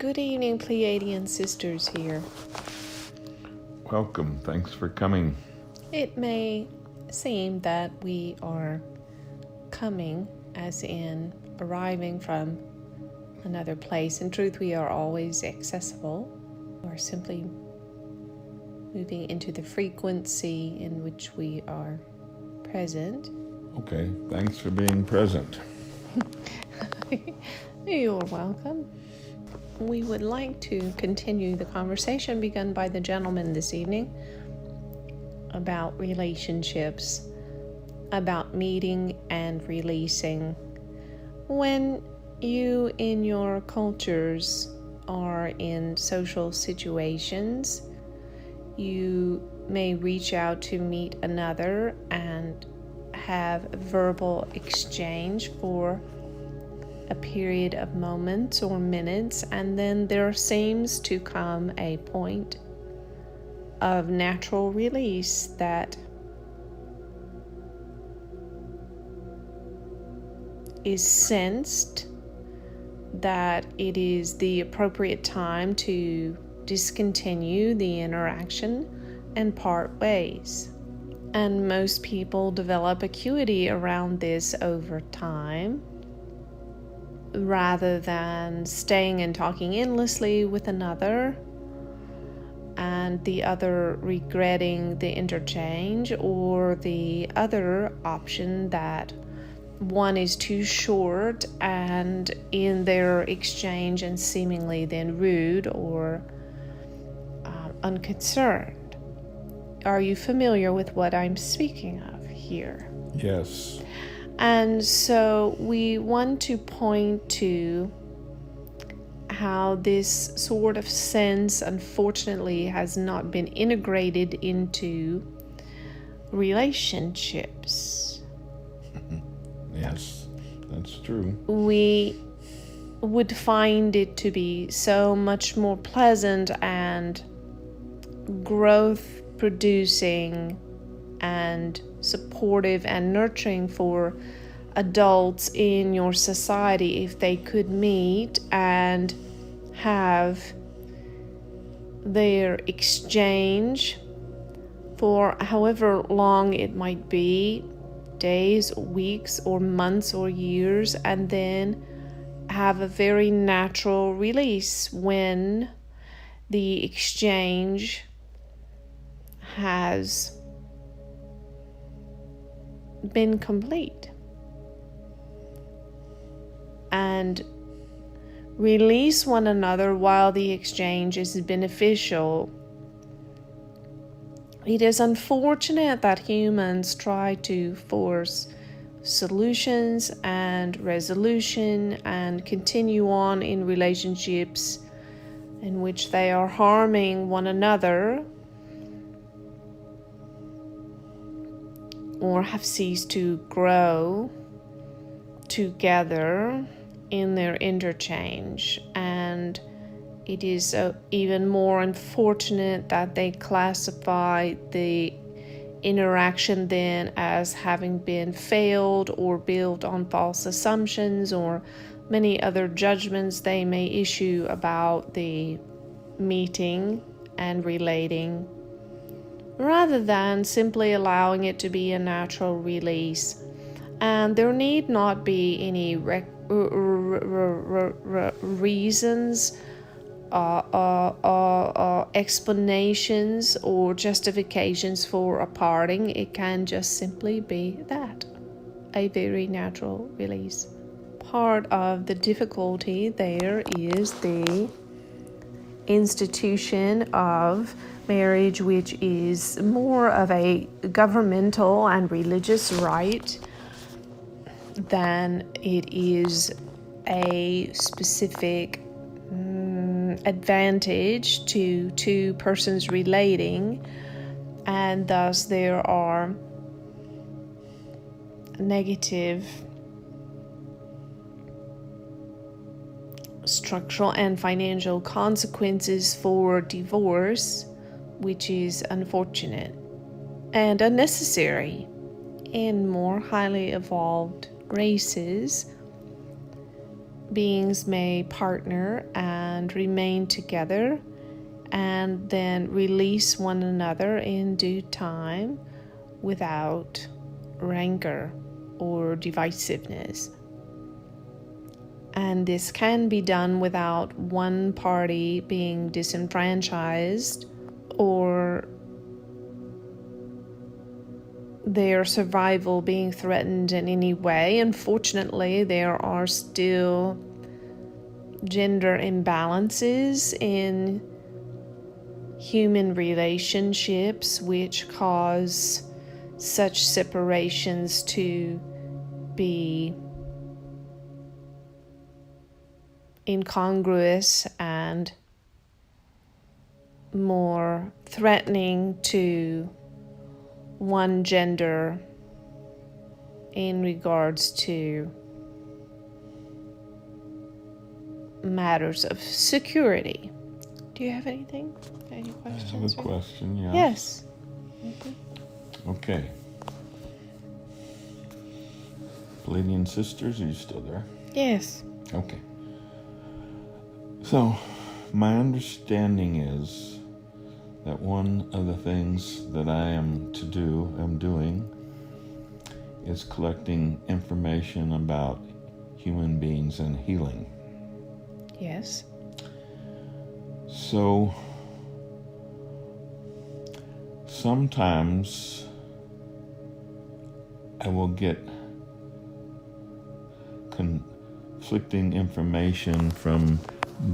Good evening, Pleiadian sisters here. Welcome. Thanks for coming. It may seem that we are coming, as in arriving from another place. In truth, we are always accessible, or simply moving into the frequency in which we are present. Okay, thanks for being present. You're welcome. We would like to continue the conversation begun by the gentleman this evening about relationships, about meeting and releasing. When you in your cultures are in social situations, you may reach out to meet another and have verbal exchange for a period of moments or minutes, and then there seems to come a point of natural release that is sensed that it is the appropriate time to discontinue the interaction and part ways. And most people develop acuity around this over time, rather than staying and talking endlessly with another and the other regretting the interchange, or the other option that one is too short and in their exchange and seemingly then rude or unconcerned. Are you familiar with what I'm speaking of here? Yes. And so we want to point to how this sort of sense, unfortunately, has not been integrated into relationships. Yes, that's true. We would find it to be so much more pleasant and growth producing and supportive and nurturing for adults in your society if they could meet and have their exchange for however long it might be, days, weeks, or months, or years, and then have a very natural release when the exchange has been complete, and release one another while the exchange is beneficial. It is unfortunate that humans try to force solutions and resolution and continue on in relationships in which they are harming one another or have ceased to grow together in their interchange. And it is even more unfortunate that they classify the interaction then as having been failed or built on false assumptions or many other judgments they may issue about the meeting and relating, rather than simply allowing it to be a natural release. And there need not be any reasons, explanations, or justifications for a parting. It can just simply be that, a very natural release. Part of the difficulty there is the institution of marriage, which is more of a governmental and religious right than it is a specific advantage to two persons relating, and thus there are negative structural and financial consequences for divorce, which is unfortunate and unnecessary. In more highly evolved races, beings may partner and remain together and then release one another in due time without rancor or divisiveness. And this can be done without one party being disenfranchised or their survival being threatened in any way. Unfortunately, there are still gender imbalances in human relationships which cause such separations to be incongruous and more threatening to one gender in regards to matters of security. Do you have anything? Any questions? I have a question, yeah. Yes. Okay. Pleiadian sisters, are you still there? Yes. Okay. So, my understanding is that one of the things that I'm doing, is collecting information about human beings and healing. Yes. So, sometimes I will get conflicting information from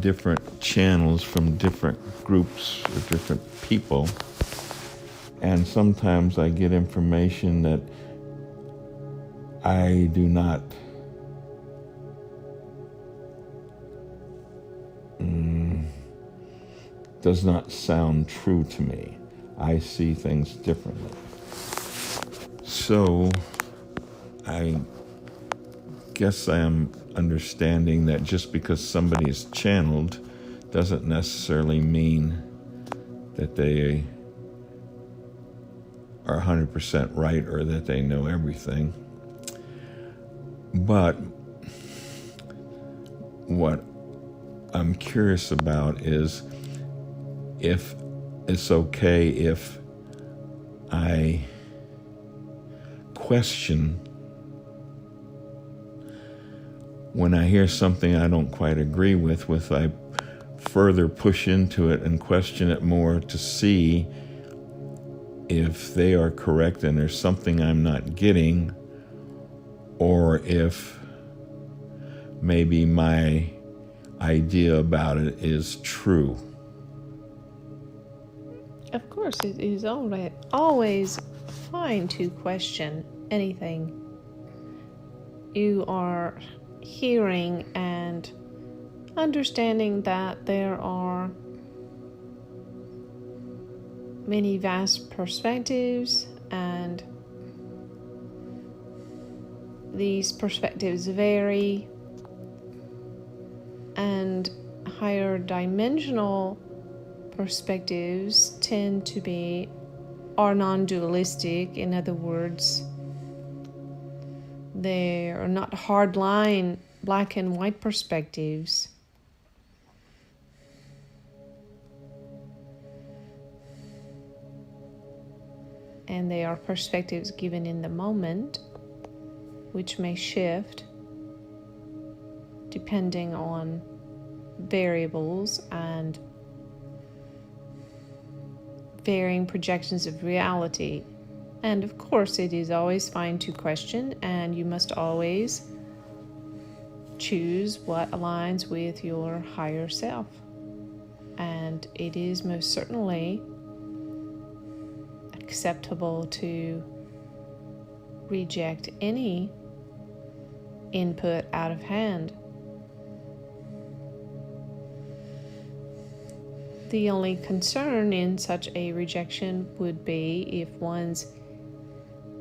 different channels, from different groups or different people, and sometimes I get information that I do not does not sound true to me. I see things differently. So I guess I am understanding that just because somebody is channeled doesn't necessarily mean that they are 100% right or that they know everything. But what I'm curious about is if it's okay if I question when I hear something I don't quite agree with, I further push into it and question it more to see if they are correct and there's something I'm not getting, or if maybe my idea about it is true. Of course, it is always fine to question anything you are hearing and understanding that there are many vast perspectives, and these perspectives vary, and higher dimensional perspectives tend to are non-dualistic. In other words, they are not hard line black and white perspectives. And they are perspectives given in the moment, which may shift depending on variables and varying projections of reality. And of course, it is always fine to question, and you must always choose what aligns with your higher self. And it is most certainly acceptable to reject any input out of hand. The only concern in such a rejection would be if one's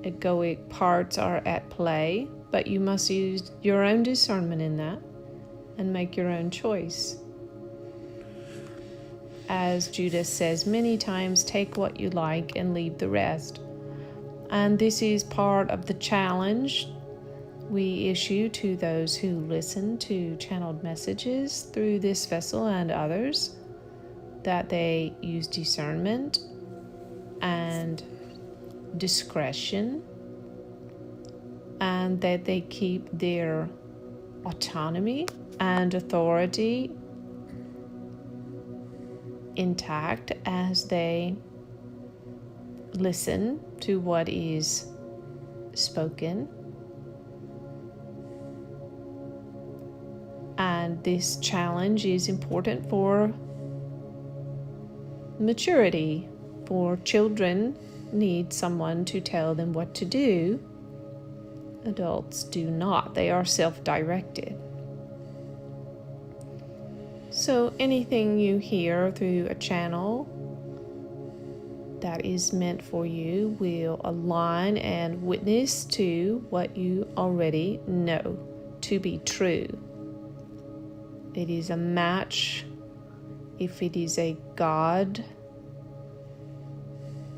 egoic parts are at play, but you must use your own discernment in that and make your own choice. As Judas says many times, take what you like and leave the rest. And this is part of the challenge we issue to those who listen to channeled messages through this vessel and others, that they use discernment and discretion, and that they keep their autonomy and authority intact as they listen to what is spoken. And this challenge is important for maturity, for children need someone to tell them what to do. Adults do not. They are self-directed. So anything you hear through a channel that is meant for you will align and witness to what you already know to be true. It is a match. If it is a God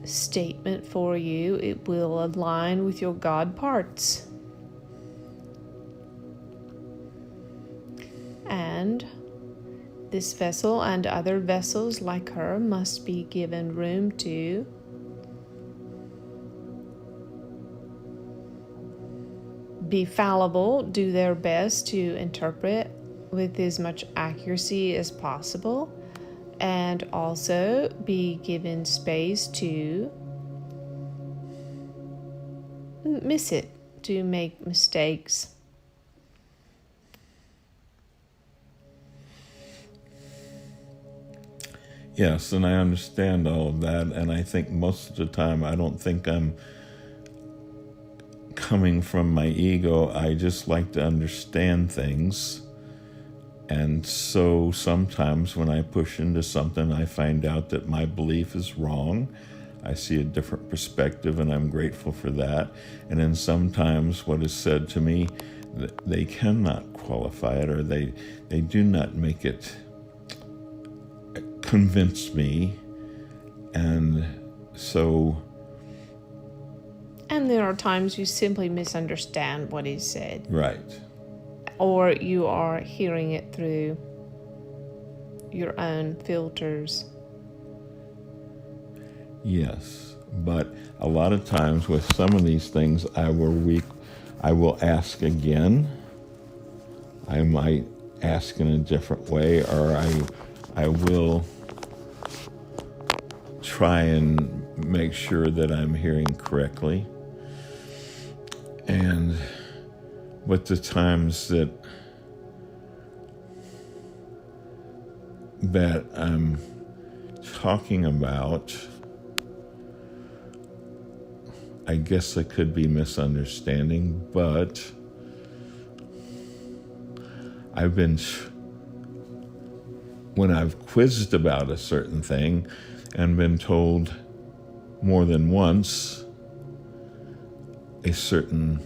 statement for you, it will align with your God parts. And this vessel and other vessels like her must be given room to be fallible, do their best to interpret with as much accuracy as possible, and also be given space to miss it, to make mistakes. Yes, and I understand all of that, and I think most of the time I don't think I'm coming from my ego. I just like to understand things. And so sometimes when I push into something, I find out that my belief is wrong. I see a different perspective, and I'm grateful for that. And then sometimes what is said to me, they cannot qualify it, or they do not make it convince me. And so... And there are times you simply misunderstand what is said. Right. Or you are hearing it through your own filters. Yes, but a lot of times with some of these things, I will ask again. I might ask in a different way, or I will try and make sure that I'm hearing correctly. And with the times that I'm talking about, I guess it could be misunderstanding, but when I've quizzed about a certain thing and been told more than once a certain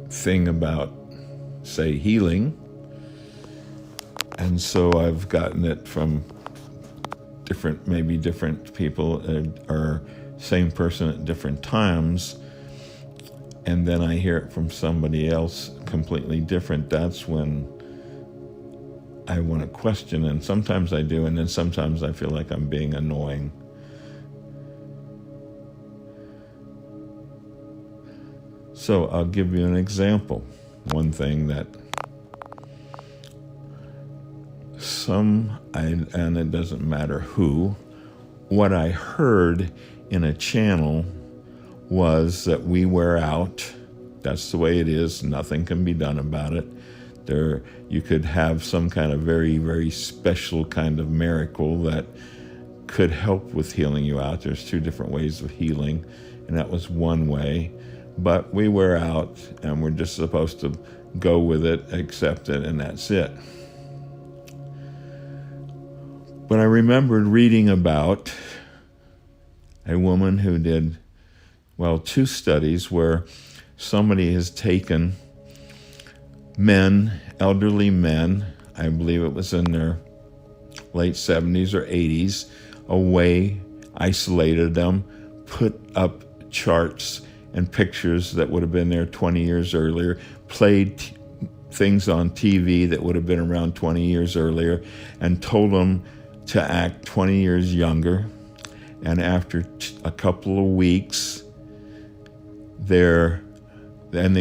thing about, say, healing, and so I've gotten it from different people, or same person at different times, and then I hear it from somebody else completely different. That's when I want to question, and sometimes I do, and then sometimes I feel like I'm being annoying. So I'll give you an example. One thing that and it doesn't matter who, what I heard in a channel was that we wear out. That's the way it is. Nothing can be done about it. You could have some kind of very, very special kind of miracle that could help with healing you out. There's two different ways of healing, and that was one way. But we wear out, and we're just supposed to go with it, accept it, and that's it. But I remembered reading about a woman who did, two studies where somebody has taken men, elderly men, I believe it was in their late 70s or 80s, away, isolated them, put up charts and pictures that would have been there 20 years earlier, played things on TV that would have been around 20 years earlier, and told them to act 20 years younger. And after a couple of weeks, they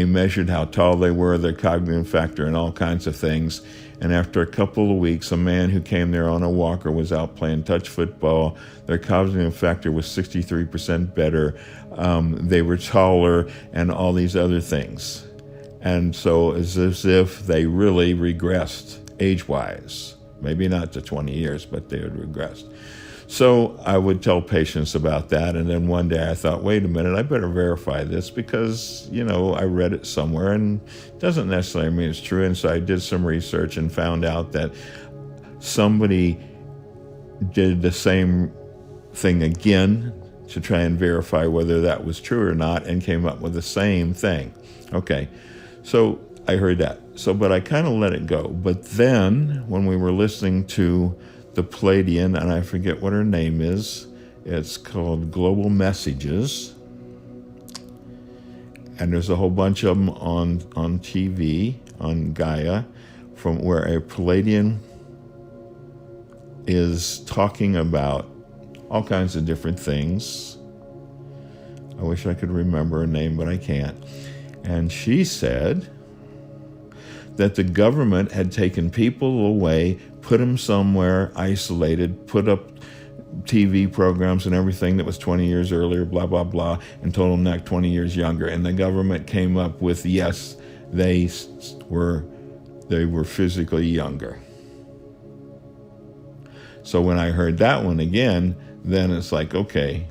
measured how tall they were, their cognitive factor, and all kinds of things. And after a couple of weeks, a man who came there on a walker was out playing touch football. Their cognitive factor was 63% better. They were taller and all these other things. And so it's as if they really regressed age-wise. Maybe not to 20 years, but they had regressed. So I would tell patients about that, and then one day I thought, wait a minute, I better verify this because, I read it somewhere and it doesn't necessarily mean it's true. And so I did some research and found out that somebody did the same thing again to try and verify whether that was true or not and came up with the same thing. Okay, so I heard that. But I kind of let it go. But then when we were listening to the Pleiadian, and I forget what her name is, it's called Global Messages, and there's a whole bunch of them on TV, on Gaia, from where a Pleiadian is talking about all kinds of different things. I wish I could remember her name, but I can't. And she said that the government had taken people away, put them somewhere isolated, put up TV programs and everything that was 20 years earlier, blah, blah, blah, and told them that 20 years younger. And the government came up with, yes, they were physically younger. So when I heard that one again, then it's like, okay,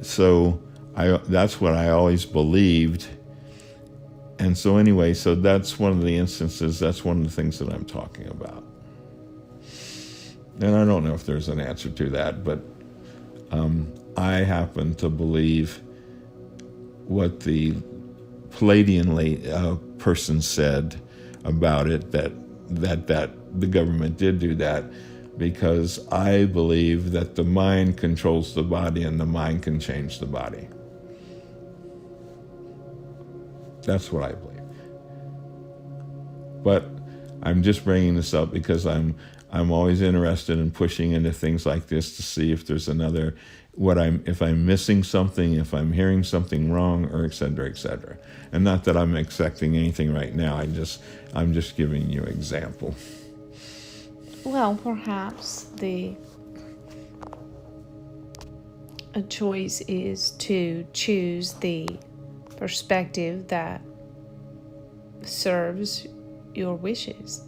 so that's what I always believed. And so anyway, so that's one of the instances, that's one of the things that I'm talking about. And I don't know if there's an answer to that, but I happen to believe what the Pleiadian person said about it, that the government did do that, because I believe that the mind controls the body and the mind can change the body. That's what I believe. But I'm just bringing this up because I'm always interested in pushing into things like this to see if there's another, if I'm missing something, if I'm hearing something wrong, or et cetera, et cetera. And not that I'm accepting anything right now. I'm just giving you an example. Well, perhaps a choice is to choose the perspective that serves your wishes.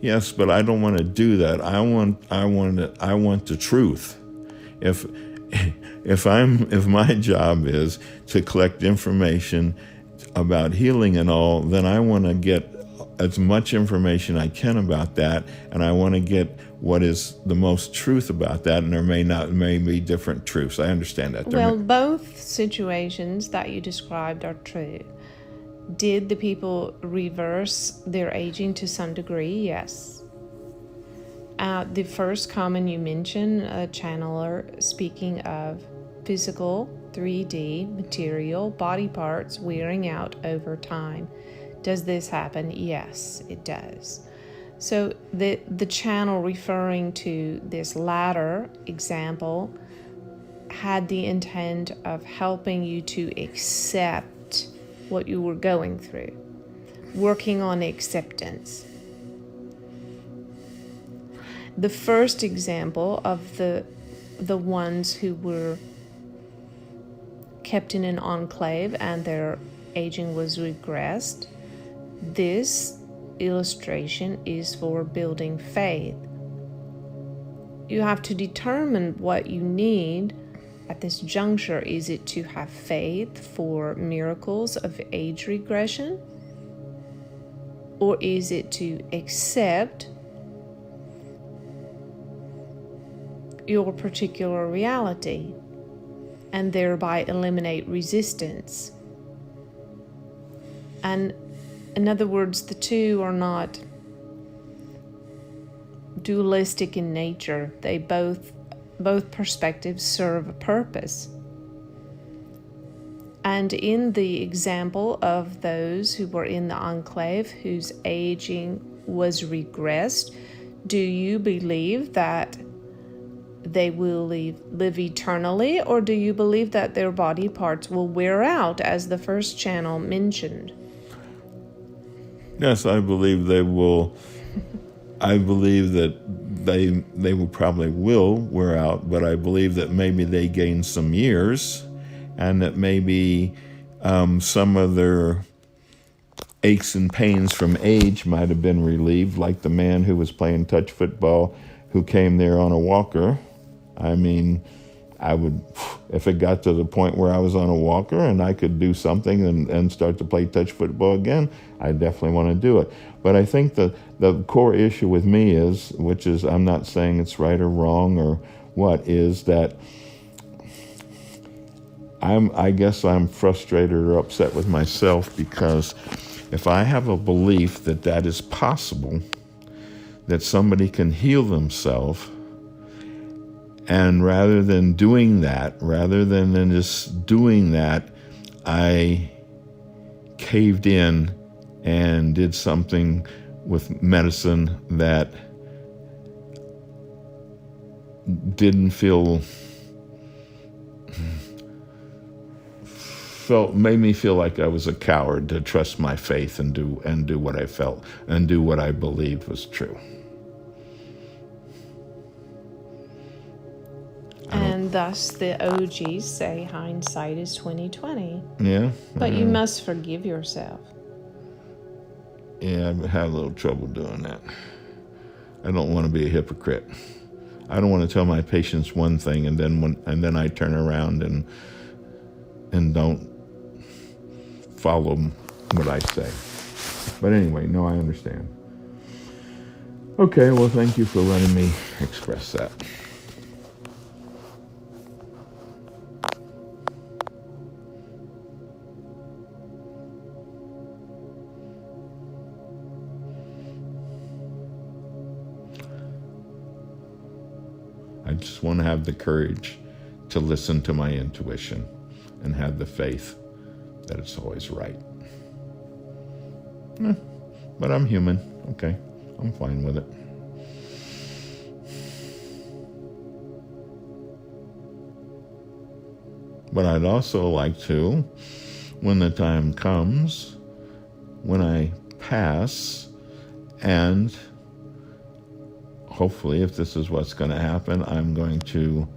Yes, but I don't want to do that. I want the truth. If my job is to collect information about healing and all, then I want to get as much information I can about that, and I want to get what is the most truth about that, and there may be different truths. I understand that. Well, both situations that you described are true. Did the people reverse their aging to some degree? Yes. The first comment you mentioned, a channeler speaking of physical 3D material body parts wearing out over time. Does this happen? Yes, it does. So the channel referring to this latter example had the intent of helping you to accept what you were going through, working on acceptance. The first example of the ones who were kept in an enclave and their aging was regressed, this illustration is for building faith. You have to determine what you need at this juncture. Is it to have faith for miracles of age regression? Or is it to accept your particular reality and thereby eliminate resistance? And in other words, the two are not dualistic in nature. They both perspectives serve a purpose. And in the example of those who were in the enclave whose aging was regressed, do you believe that they will live eternally, or do you believe that their body parts will wear out, as the first channel mentioned? Yes, I believe they will. I believe that they will probably will wear out, but I believe that maybe they gain some years, and that maybe some of their aches and pains from age might have been relieved, like the man who was playing touch football who came there on a walker. I mean, I would, if it got to the point where I was on a walker and I could do something and start to play touch football again, I definitely want to do it. But I think the core issue with me is, which is, I'm not saying it's right or wrong or what, is that I guess I'm frustrated or upset with myself, because if I have a belief that that is possible, that somebody can heal themselves, and rather than just doing that, I caved in and did something with medicine that made me feel like I was a coward to trust my faith and do what I felt and do what I believed was true. And thus the OGs say hindsight is 20/20. Yeah. But you must forgive yourself. Yeah, I've had a little trouble doing that. I don't want to be a hypocrite. I don't want to tell my patients one thing and then I turn around and don't follow what I say. But anyway, no, I understand. Okay, well, thank you for letting me express that. I just want to have the courage to listen to my intuition and have the faith that it's always right. But I'm human. Okay, I'm fine with it. But I'd also like to, when the time comes, when I pass, and hopefully, if this is what's going to happen, I'm going to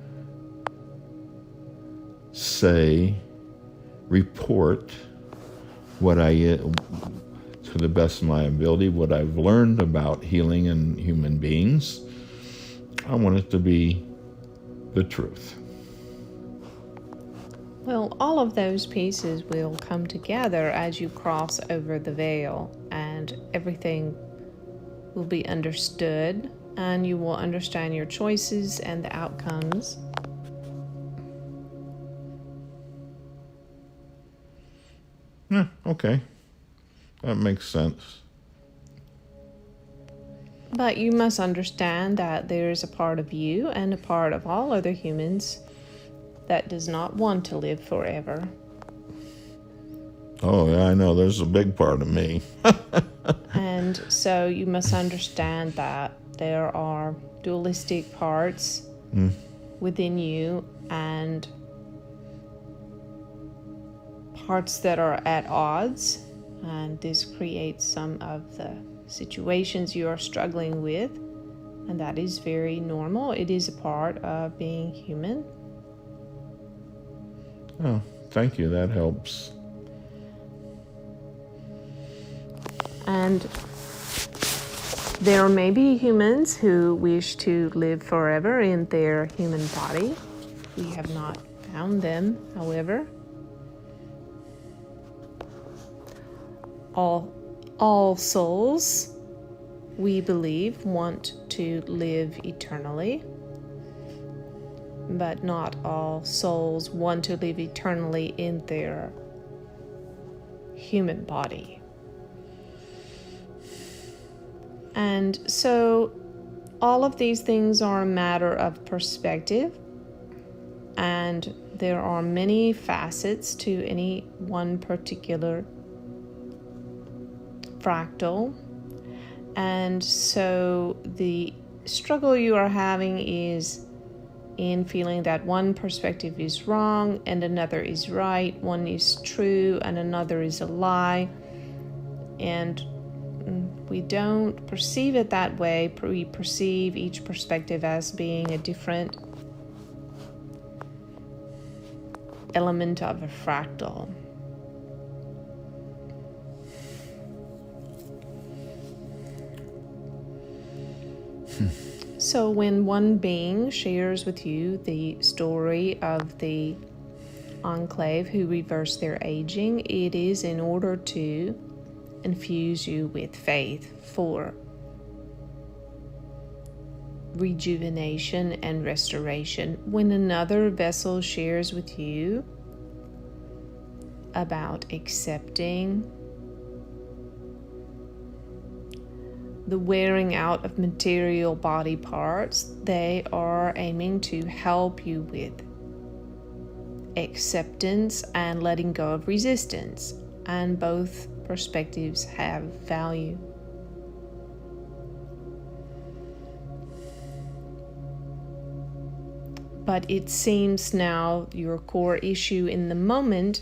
report what to the best of my ability, what I've learned about healing in human beings. I want it to be the truth. Well, all of those pieces will come together as you cross over the veil, and everything will be understood, and you will understand your choices and the outcomes. Yeah, okay. That makes sense. But you must understand that there is a part of you and a part of all other humans that does not want to live forever. Oh, yeah, I know. There's a big part of me. And so you must understand that there are dualistic parts within you and parts that are at odds, and this creates some of the situations you are struggling with, and that is very normal. It is a part of being human. Oh, thank you. That helps. And there may be humans who wish to live forever in their human body. We have not found them, however. All souls, we believe, want to live eternally, but not all souls want to live eternally in their human body. And so all of these things are a matter of perspective, and there are many facets to any one particular fractal. And so the struggle you are having is in feeling that one perspective is wrong and another is right, one is true and another is a lie. And we don't perceive it that way. We perceive each perspective as being a different element of a fractal. So when one being shares with you the story of the enclave who reversed their aging, it is in order to infuse you with faith for rejuvenation and restoration. When another vessel shares with you about accepting the wearing out of material body parts, they are aiming to help you with acceptance and letting go of resistance. And both perspectives have value. But it seems now your core issue in the moment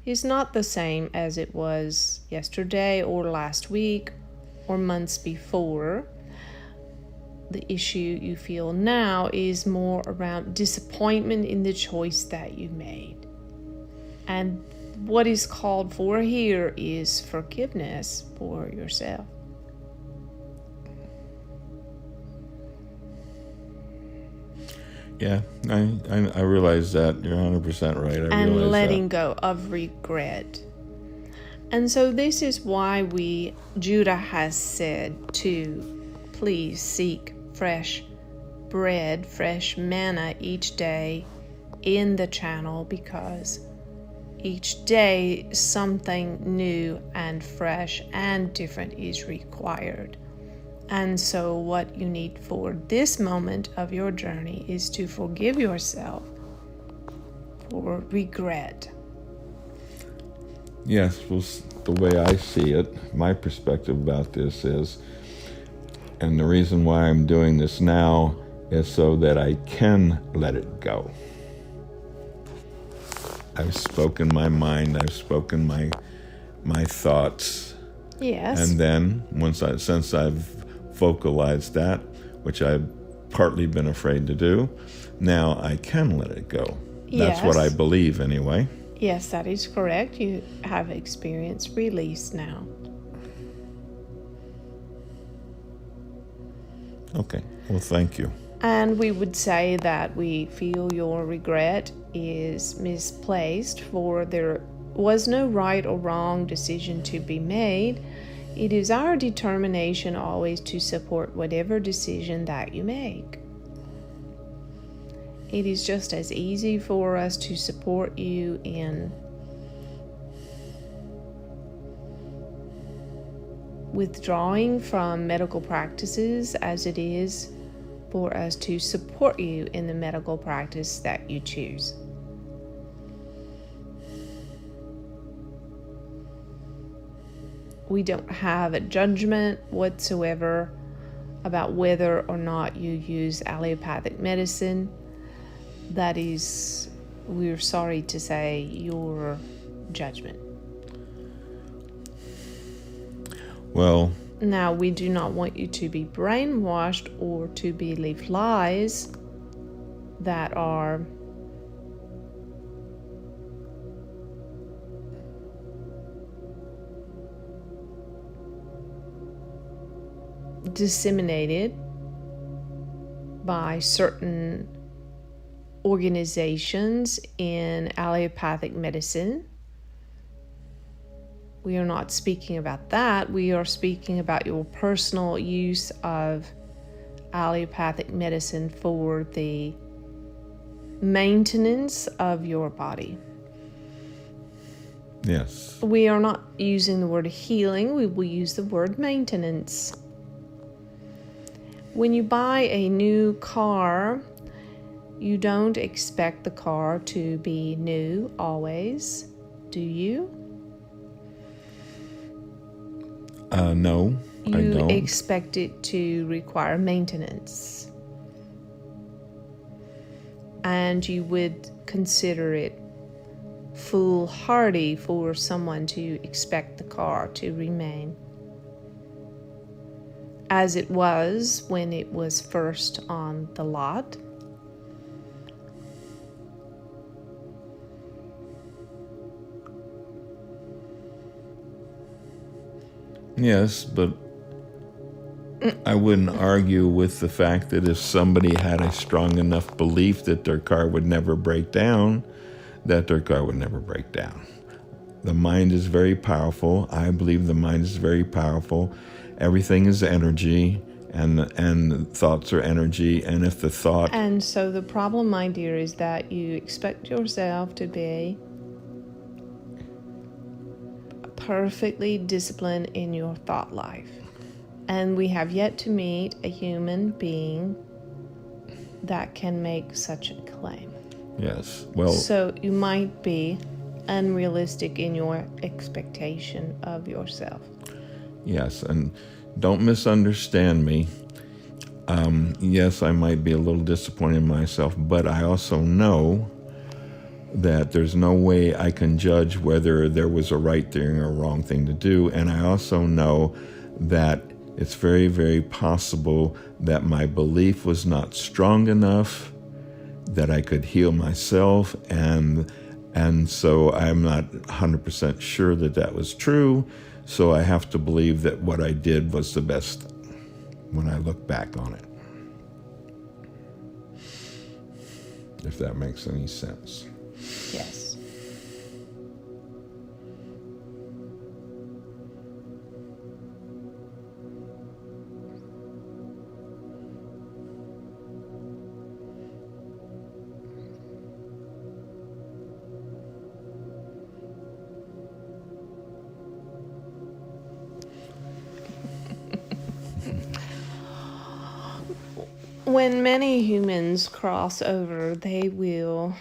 is not the same as it was yesterday or last week or months before. The issue you feel now is more around disappointment in the choice that you made. And what is called for here is forgiveness for yourself. Yeah, I realize that. You're 100% right. And letting go of regret. And so this is why Judah has said to please seek fresh bread, fresh manna each day in the channel, because each day something new and fresh and different is required. And so what you need for this moment of your journey is to forgive yourself for regret. Yes, well, the way I see it, my perspective about this is, and the reason why I'm doing this now is so that I can let it go. I've spoken my mind, I've spoken my thoughts. Yes. And then since I've vocalized that, which I've partly been afraid to do, now I can let it go. That's what I believe anyway. Yes, that is correct. You have experienced release now. Okay, well, thank you. And we would say that we feel your regret is misplaced, for there was no right or wrong decision to be made. It is our determination always to support whatever decision that you make. It is just as easy for us to support you in withdrawing from medical practices as it is for us to support you in the medical practice that you choose. We don't have a judgment whatsoever about whether or not you use allopathic medicine. That is, we're sorry to say, your judgment. Well, now, we do not want you to be brainwashed or to believe lies that are disseminated by certain organizations in allopathic medicine. We are not speaking about that. We are speaking about your personal use of allopathic medicine for the maintenance of your body. yes. We are not using the word healing. We will use the word maintenance. When you buy a new car, you don't expect the car to be new always, do you? No, I don't. You expect it to require maintenance. And you would consider it foolhardy for someone to expect the car to remain as it was when it was first on the lot. Yes, but I wouldn't argue with the fact that if somebody had a strong enough belief that their car would never break down, that their car would never break down. The mind is very powerful. I believe the mind is very powerful. Everything is energy, and thoughts are energy. And if the thought... And so the problem, my dear, is that you expect yourself to be perfectly disciplined in your thought life. And we have yet to meet a human being that can make such a claim. Yes, well... So you might be unrealistic in your expectation of yourself. Yes, and don't misunderstand me. Yes, I might be a little disappointed in myself, but I also know that there's no way I can judge whether there was a right thing or a wrong thing to do. And I also know that it's very, very possible that my belief was not strong enough that I could heal myself, and so I'm not 100% sure that that was true. So I have to believe that what I did was the best when I look back on it. If that makes any sense. Yes. When many humans cross over, they will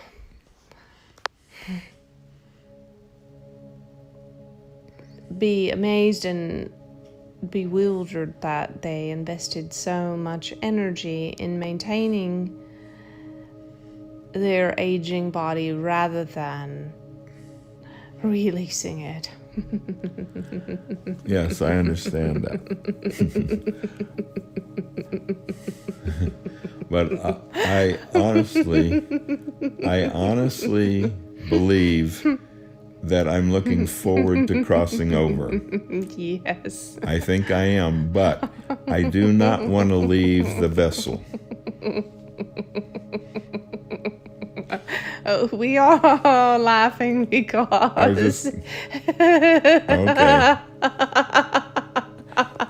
be amazed and bewildered that they invested so much energy in maintaining their aging body rather than releasing it. Yes, I understand that. But I honestly believe that I'm looking forward to crossing over. Yes. I think I am, but I do not want to leave the vessel. Oh, we are laughing because... Okay.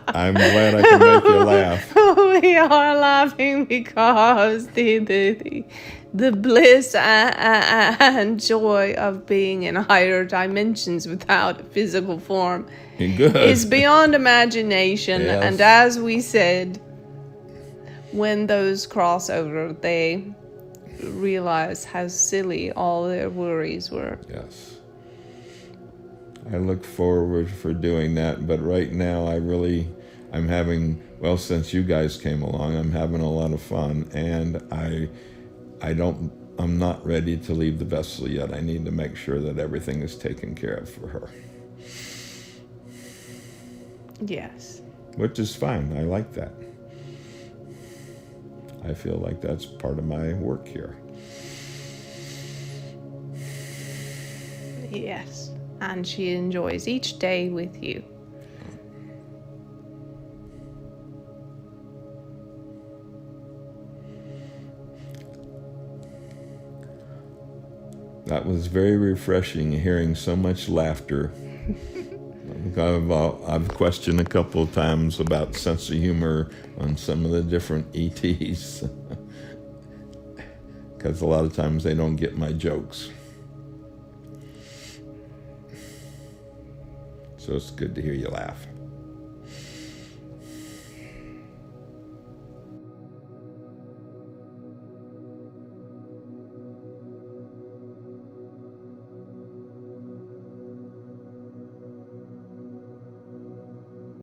I'm glad I can make you laugh. We are laughing because the bliss and joy of being in higher dimensions without a physical form is beyond imagination. Yes. And as we said, when those cross over, they realize how silly all their worries were. Yes. I look forward for doing that, but right now I'm having, well, since you guys came along, I'm having a lot of fun, and I'm not ready to leave the vessel yet. I need to make sure that everything is taken care of for her. Yes. Which is fine. I like that. I feel like that's part of my work here. Yes. And she enjoys each day with you. That was very refreshing, hearing so much laughter. I've questioned a couple of times about sense of humor on some of the different ETs. Because a lot of times they don't get my jokes. So it's good to hear you laugh.